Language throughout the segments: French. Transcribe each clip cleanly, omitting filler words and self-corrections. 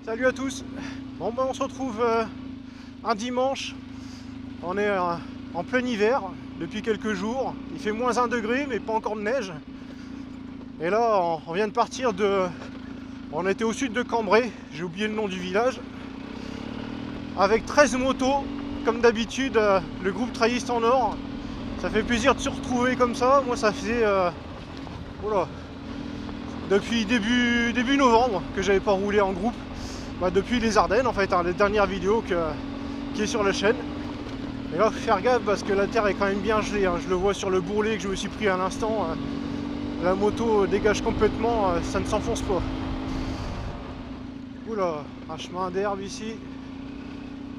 Salut à tous. Bon ben on se retrouve un dimanche. On est en plein hiver depuis quelques jours. Il fait moins 1 degré mais pas encore de neige. Et là on vient de partir de... On était au sud de Cambrai, j'ai oublié le nom du village. Avec 13 motos, comme d'habitude, le groupe Trailliste en Or. Ça fait plaisir de se retrouver comme ça. Moi ça faisait... Voilà, depuis début novembre que j'avais pas roulé en groupe. Depuis les Ardennes en fait, les dernières vidéos qui est sur la chaîne. Et là faut faire gaffe parce que la terre est quand même bien gelée, je le vois sur le bourrelet que je me suis pris à l'instant. La moto dégage complètement, ça ne s'enfonce pas. Oula, un chemin d'herbe ici.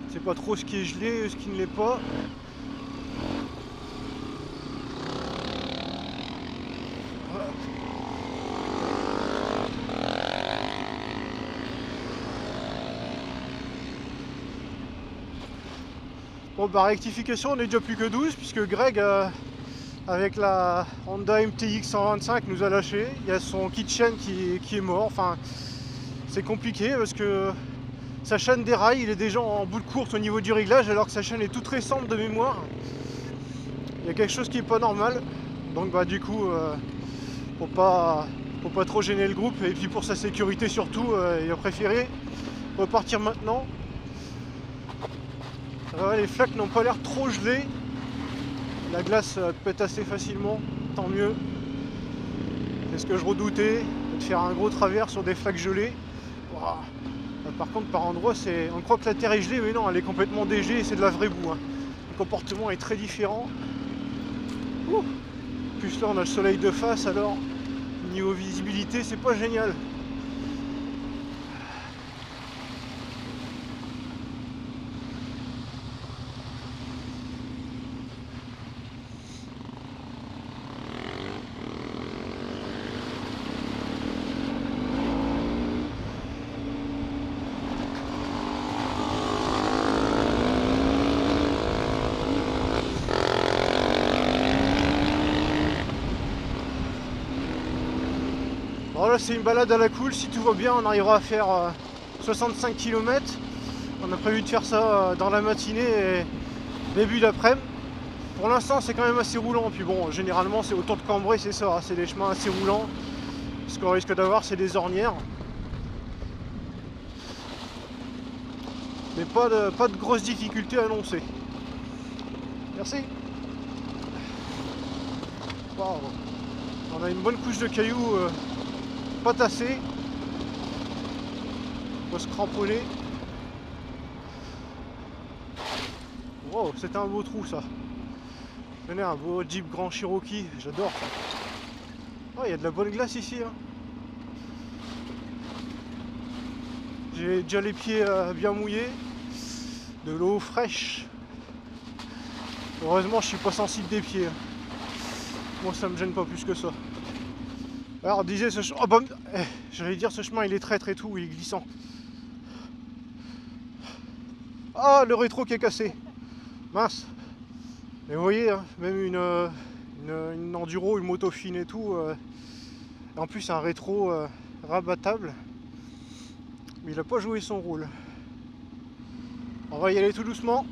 Je sais pas trop ce qui est gelé, ce qui ne l'est pas. Bon bah rectification, on est déjà plus que 12 puisque Greg avec la Honda MTX 125 nous a lâché. Il y a son kit chaîne qui est mort. Enfin c'est compliqué parce que sa chaîne déraille, il est déjà en bout de course au niveau du réglage alors que sa chaîne est toute récente de mémoire. Il y a quelque chose qui est pas normal. Donc bah du coup faut pas trop gêner le groupe et puis pour sa sécurité surtout il a préféré repartir maintenant. Les flaques n'ont pas l'air trop gelées. La glace pète assez facilement, tant mieux. C'est ce que je redoutais, de faire un gros travers sur des flaques gelées. Wow. Par contre, par endroits, on croit que la terre est gelée, mais non, elle est complètement dégelée et c'est de la vraie boue. Le comportement est très différent. Ouh. Plus là, on a le soleil de face, alors niveau visibilité, c'est pas génial. Alors là c'est une balade à la cool, si tout va bien on arrivera à faire 65 km. On a prévu de faire ça dans la matinée et début d'après-midi. Pour l'instant c'est quand même assez roulant, puis bon généralement c'est autour de Cambrai, c'est ça, c'est des chemins assez roulants. Ce qu'on risque d'avoir c'est des ornières. Mais pas de grosses difficultés annoncées. Merci. Wow. On a une bonne couche de cailloux. Pas tassé, faut se cramponner. Wow, c'était un beau trou ça. Tenez, un beau Jeep Grand Cherokee, j'adore ça. Oh, il y a de la bonne glace ici. J'ai déjà les pieds bien mouillés, de l'eau fraîche. Heureusement, je suis pas sensible des pieds. Moi, ça me gêne pas plus que ça. Alors, on disait ce chemin. Oh, bah, j'allais dire ce chemin, il est traître et tout, il est glissant. Ah, le rétro qui est cassé. Mince. Mais vous voyez, même une enduro, une moto fine et tout. En plus, un rétro rabattable. Mais il n'a pas joué son rôle. On va y aller tout doucement.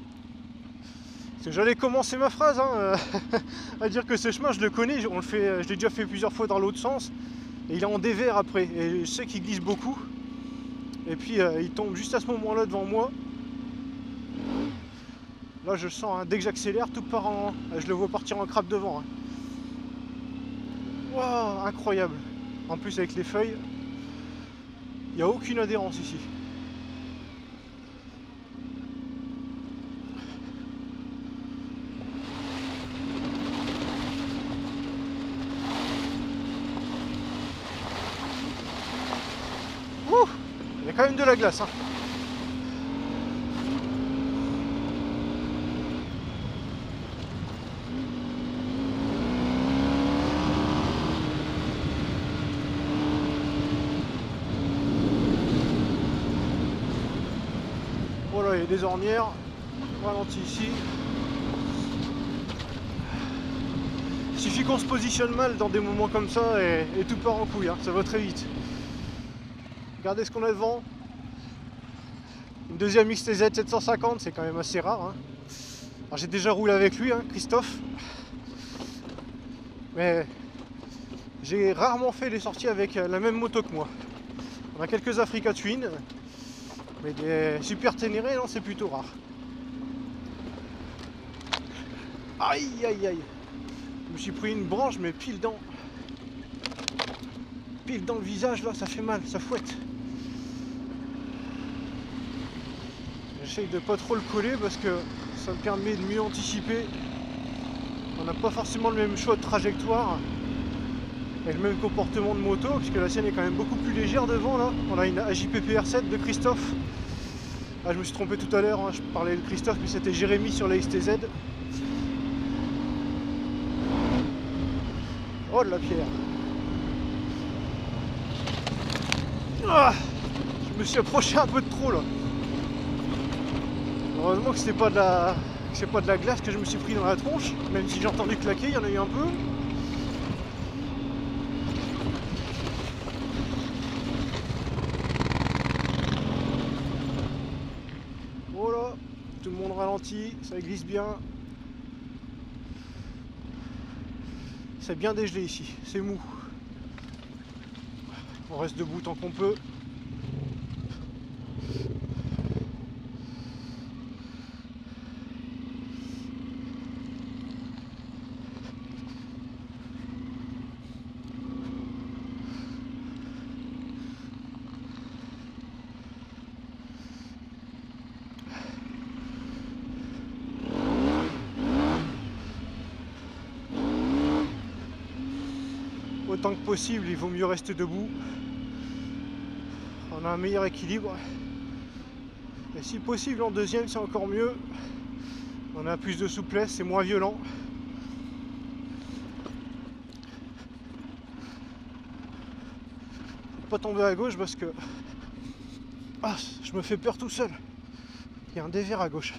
Parce que j'allais commencer ma phrase à dire que ce chemin, je le connais. Je l'ai déjà fait plusieurs fois dans l'autre sens. Et il est en dévers après. Et je sais qu'il glisse beaucoup. Et puis il tombe juste à ce moment-là devant moi. Là je sens, dès que j'accélère, tout part en... Je le vois partir en crabe devant. Waouh, incroyable. En plus avec les feuilles, il n'y a aucune adhérence ici. Ouh, il y a quand même de la glace. Voilà, il y a des ornières. On ralentit ici. Il suffit qu'on se positionne mal dans des moments comme ça et tout part en couille, ça va très vite. Regardez ce qu'on a devant. Une deuxième XTZ 750, c'est quand même assez rare. Hein. Alors j'ai déjà roulé avec lui, hein, Christophe. Mais j'ai rarement fait des sorties avec la même moto que moi. On a quelques Africa Twin, mais des Super Ténéré, non, c'est plutôt rare. Aïe aïe aïe. Je me suis pris une branche, mais pile dans le visage, là, ça fait mal, ça fouette. J'essaye de pas trop le coller parce que ça me permet de mieux anticiper. On n'a pas forcément le même choix de trajectoire et le même comportement de moto, puisque la sienne est quand même beaucoup plus légère devant là. On a une AJPP R7 de Christophe. Ah, je me suis trompé tout à l'heure, hein, je parlais de Christophe, mais c'était Jérémy sur la XTZ. Oh de la pierre. Ah, je me suis approché un peu de trop là. Heureusement que c'est pas de la glace que je me suis pris dans la tronche, même si j'ai entendu claquer, il y en a eu un peu. Oh là, tout le monde ralentit, ça glisse bien. C'est bien dégelé ici, c'est mou. On reste debout tant qu'on peut. Autant que possible, il vaut mieux rester debout. On a un meilleur équilibre. Et si possible, en deuxième, c'est encore mieux. On a plus de souplesse, c'est moins violent. Faut pas tomber à gauche parce que je me fais peur tout seul. Il y a un dévers à gauche.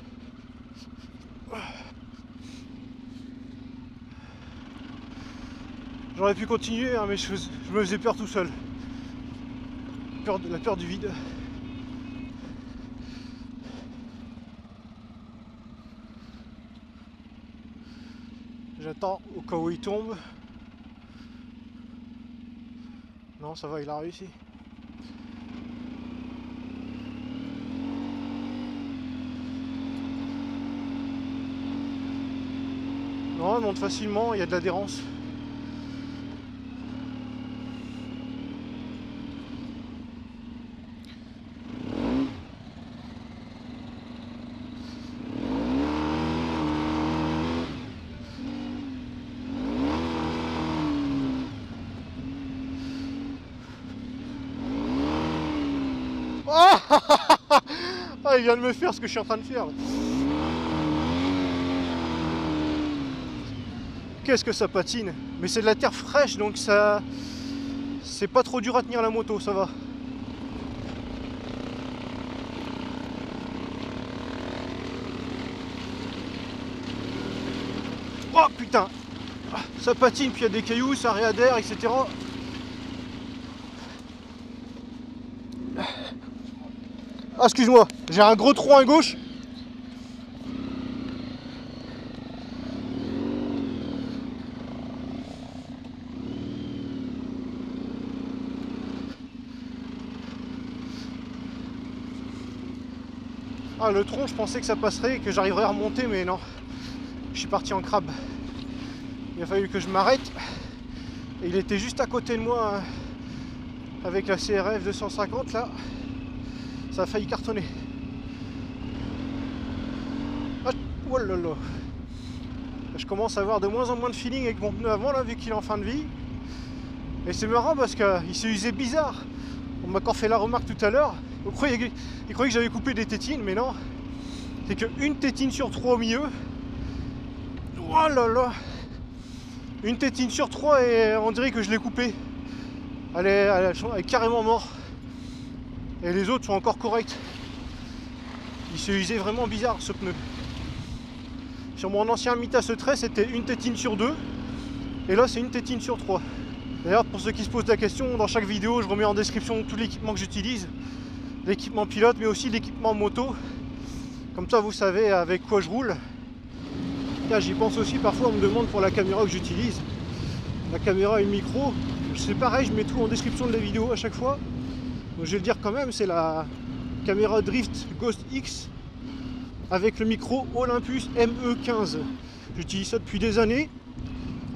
J'aurais pu continuer, hein, mais je me faisais peur tout seul. La peur du vide. J'attends au cas où il tombe. Non, ça va, il a réussi. Non, il monte facilement, il y a de l'adhérence. Ah, il vient de me faire ce que je suis en train de faire. Qu'est-ce que ça patine. Mais c'est de la terre fraîche, donc ça... c'est pas trop dur à tenir la moto, ça va. Oh putain. Ça patine, puis il y a des cailloux, ça réadhère, etc. Ah, excuse-moi, j'ai un gros trou à gauche. Ah, le tronc, je pensais que ça passerait, que j'arriverais à remonter, mais non. Je suis parti en crabe. Il a fallu que je m'arrête. Et il était juste à côté de moi, hein, avec la CRF 250 là. Ça a failli cartonner. Ah, oh là là. Je commence à avoir de moins en moins de feeling avec mon pneu avant là, vu qu'il est en fin de vie. Et c'est marrant parce qu'il s'est usé bizarre. On m'a encore fait la remarque tout à l'heure. Il croyait que j'avais coupé des tétines, mais non. C'est qu'une tétine sur 3 au milieu. Oh là là. Une tétine sur 3 et on dirait que je l'ai coupée. Elle est carrément morte. Et les autres sont encore corrects. Il s'est usé vraiment bizarre ce pneu. Sur mon ancien Mita Secret, c'était une tétine sur 2. Et là, c'est une tétine sur 3. D'ailleurs, pour ceux qui se posent la question, dans chaque vidéo, je remets en description tout l'équipement que j'utilise. l'équipement pilote, mais aussi l'équipement moto. Comme ça, vous savez avec quoi je roule. J'y pense aussi, parfois on me demande pour la caméra que j'utilise. La caméra et le micro, c'est pareil, je mets tout en description de la vidéo à chaque fois. Donc je vais le dire quand même, c'est la caméra Drift Ghost X avec le micro Olympus ME15. J'utilise ça depuis des années.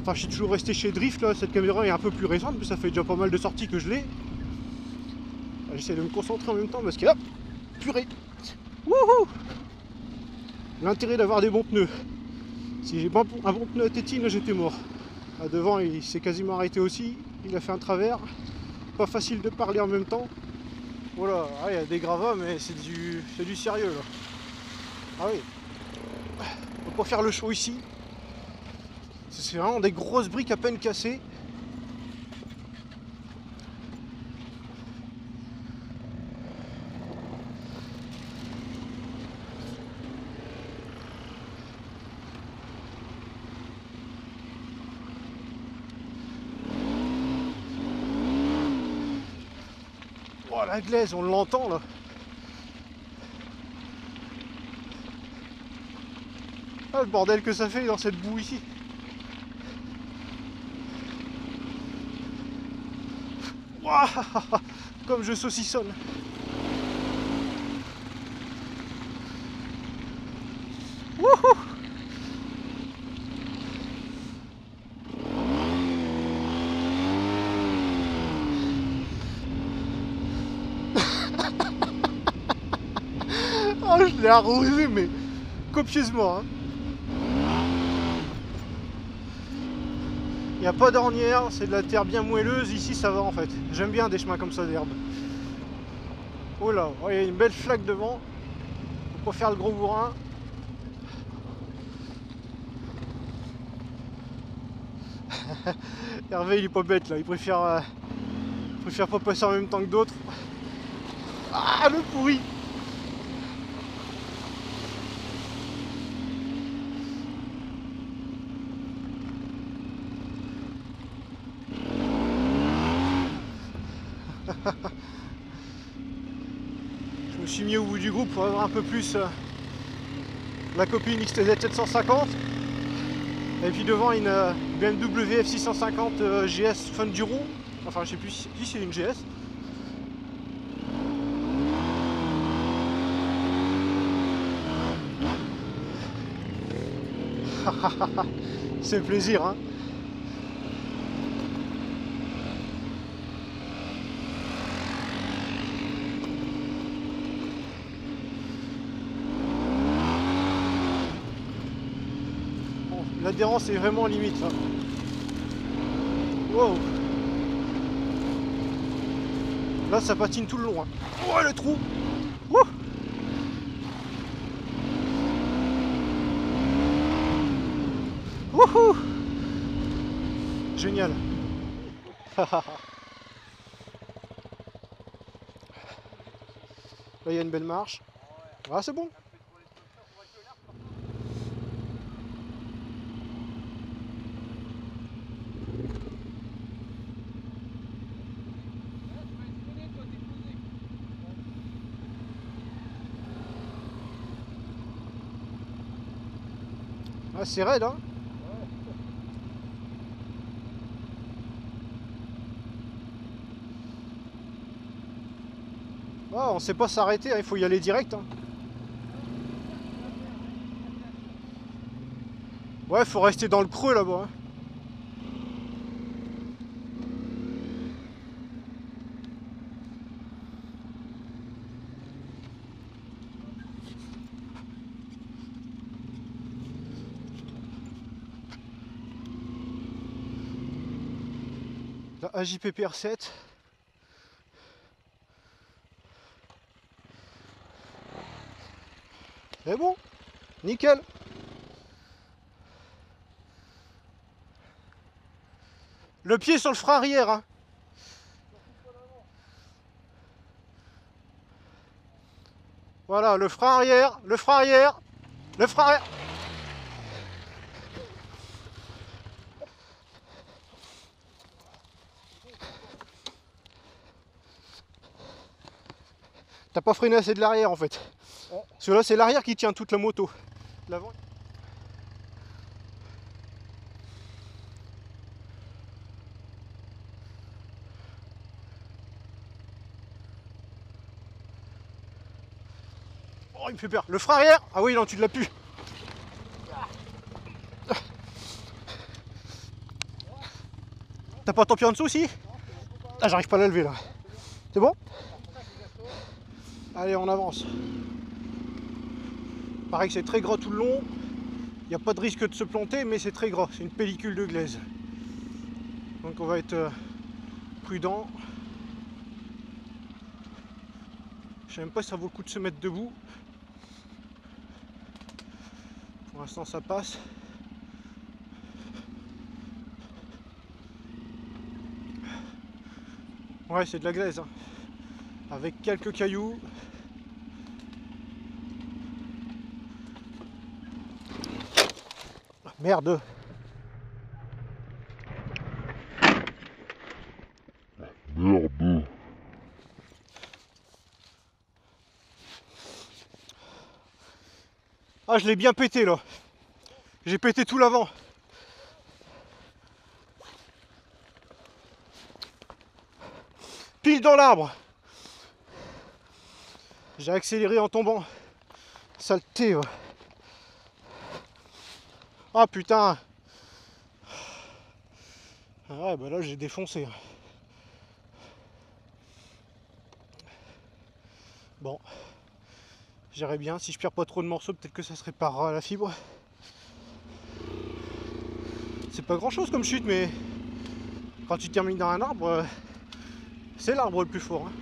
Enfin, je suis toujours resté chez Drift, là. Cette caméra est un peu plus récente, mais ça fait déjà pas mal de sorties que je l'ai. J'essaie de me concentrer en même temps parce que, hop, purée. Wouhou! L'intérêt d'avoir des bons pneus. Si j'ai pas un bon pneu à tétine, j'étais mort. Là, devant, il s'est quasiment arrêté aussi. Il a fait un travers. Pas facile de parler en même temps. Voilà, il y a des gravats, mais c'est du sérieux là. Ah oui. On peut pas faire le show ici. C'est vraiment des grosses briques à peine cassées. Oh, la glaise, on l'entend là. Ah, le bordel que ça fait dans cette boue ici. Ouah, comme je saucissonne. Wouhou. Oh, je l'ai arrosé, mais copieusement. Hein. Il n'y a pas d'ornière, c'est de la terre bien moelleuse. Ici, ça va en fait. J'aime bien des chemins comme ça d'herbe. Oh là, il y a une belle flaque devant. Faut pas faire le gros bourrin. Hervé, il est pas bête là. Il préfère pas passer en même temps que d'autres. Ah, le pourri! Je me suis mis au bout du groupe pour avoir un peu plus la copine XTZ 750. Et puis devant une BMW F650 GS Funduro. Enfin, je sais plus si c'est une GS. C'est plaisir, hein. Bon, l'adhérence est vraiment limite. Là. Wow. Là, ça patine tout le long. Hein. Oh, le trou. Wouh. Wouhou. Génial. Là, il y a une belle marche. Ah, c'est bon. Ah, c'est raide, hein. Ah, on sait pas s'arrêter, hein, il faut y aller direct. Hein. Ouais, faut rester dans le creux là-bas. Hein. La AJPPR 7. C'est bon, nickel. Le pied sur le frein arrière. Hein. Voilà, le frein arrière, le frein arrière, le frein arrière. T'as pas freiné assez de l'arrière en fait. Oh. Parce que là c'est l'arrière qui tient toute la moto. L'avant. Oh, il me fait peur. Le frein arrière. Ah oui, non, tu l'as pu. T'as pas tant pied en dessous aussi? Ah, j'arrive pas à la lever là. C'est bon? Allez, on avance. Pareil que c'est très gras tout le long. Il n'y a pas de risque de se planter, mais c'est très gras. C'est une pellicule de glaise. Donc on va être prudent. Je sais même pas si ça vaut le coup de se mettre debout. Pour l'instant ça passe. Ouais, c'est de la glaise, hein. Avec quelques cailloux. Ah, merde. Merde. Ah, je l'ai bien pété là. J'ai pété tout l'avant. Pile dans l'arbre. J'ai accéléré en tombant. Saleté, ouais. Ah putain. Ah ouais, bah là j'ai défoncé. Bon. J'irai bien. Si je perds pas trop de morceaux, peut-être que ça se réparera à la fibre. C'est pas grand chose comme chute, mais quand tu termines dans un arbre, c'est l'arbre le plus fort, hein.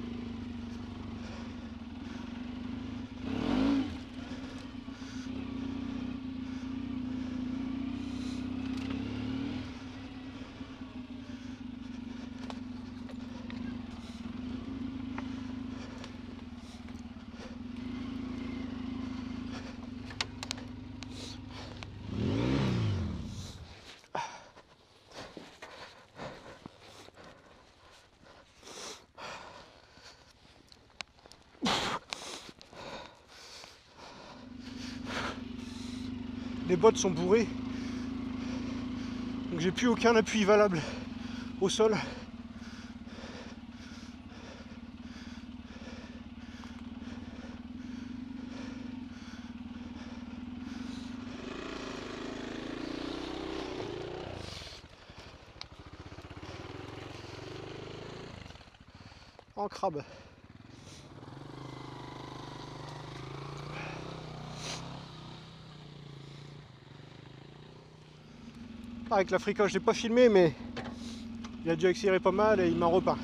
Les bottes sont bourrées, donc j'ai plus aucun appui valable au sol. En crabe. Avec l'Africa, je l'ai pas filmé, mais il a dû accélérer pas mal et il m'en repeint.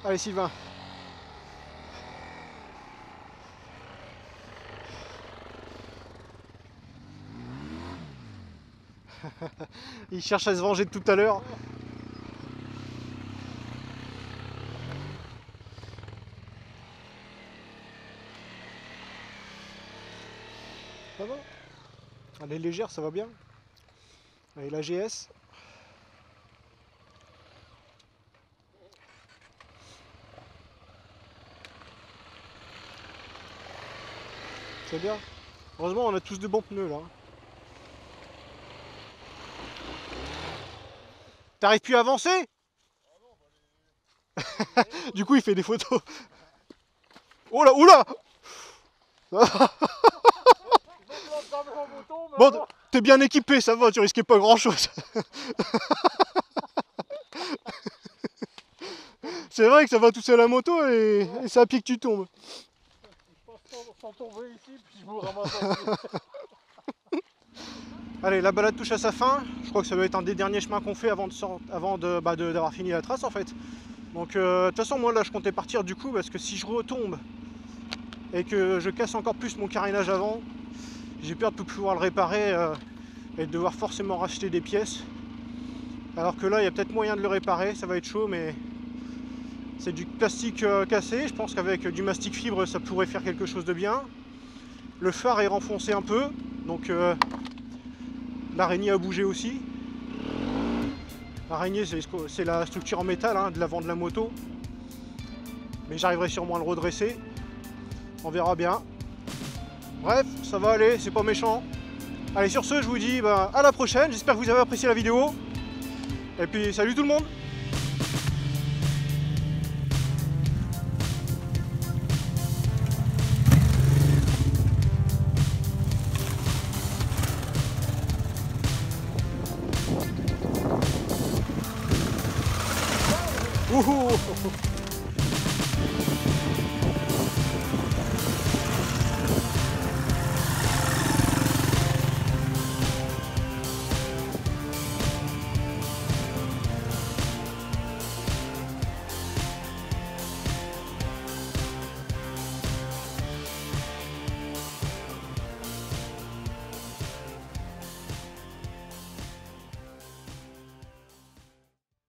Allez Sylvain. Il cherche à se venger de tout à l'heure. Ça va? Elle est légère, ça va bien. Allez, la GS. C'est bien. Heureusement, on a tous de bons pneus là. T'arrives plus à avancer? Du coup, il fait des photos. Oh là, oula! Bon, t'es bien équipé, ça va, tu risquais pas grand chose. C'est vrai que ça va tout seul à la moto et c'est à pied que tu tombes. Je pense sans tomber ici, puis je me ramasse. Allez, la balade touche à sa fin. Je crois que ça doit être un des derniers chemins qu'on fait avant d'avoir fini la trace en fait. Donc de toute façon, moi là je comptais partir du coup parce que si je retombe et que je casse encore plus mon carénage avant, j'ai peur de ne plus pouvoir le réparer et de devoir forcément racheter des pièces. Alors que là, il y a peut-être moyen de le réparer, ça va être chaud, mais c'est du plastique cassé. Je pense qu'avec du mastic fibre, ça pourrait faire quelque chose de bien. Le phare est renfoncé un peu, donc l'araignée a bougé aussi. L'araignée, c'est la structure en métal hein, de l'avant de la moto. Mais j'arriverai sûrement à le redresser. On verra bien. Bref, ça va aller, c'est pas méchant. Allez, sur ce, je vous dis à la prochaine. J'espère que vous avez apprécié la vidéo. Et puis, salut tout le monde! Wouhou!